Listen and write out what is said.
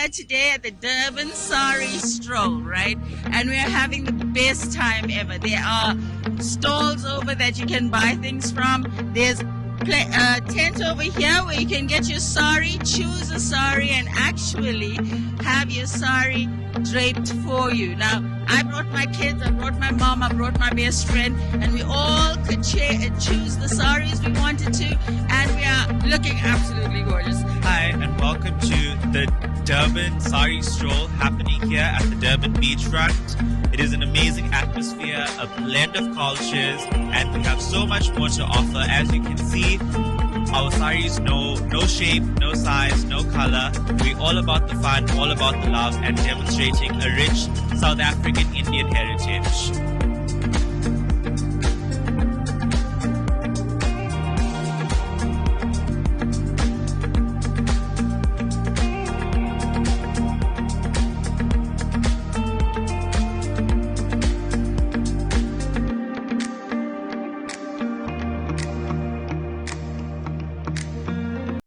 here today at the Durban Sari Stroll, right? And we're having the best time ever. There are stalls over that you can buy things from. There's a tent over here where you can get your sari, choose a sari, and actually have your sari draped for you. Now, I brought my kids, I brought my mom, I brought my best friend, and we all could choose the saris we wanted to, and we are looking absolutely gorgeous. Hi, and welcome to the Durban Sari Stroll happening here at the Durban beachfront. It is an amazing atmosphere, a blend of cultures, and we have so much more to offer. As you can see, our saris no shape, no size, no color. We're all about the fun, all about the love, and demonstrating a rich South African Indian heritage.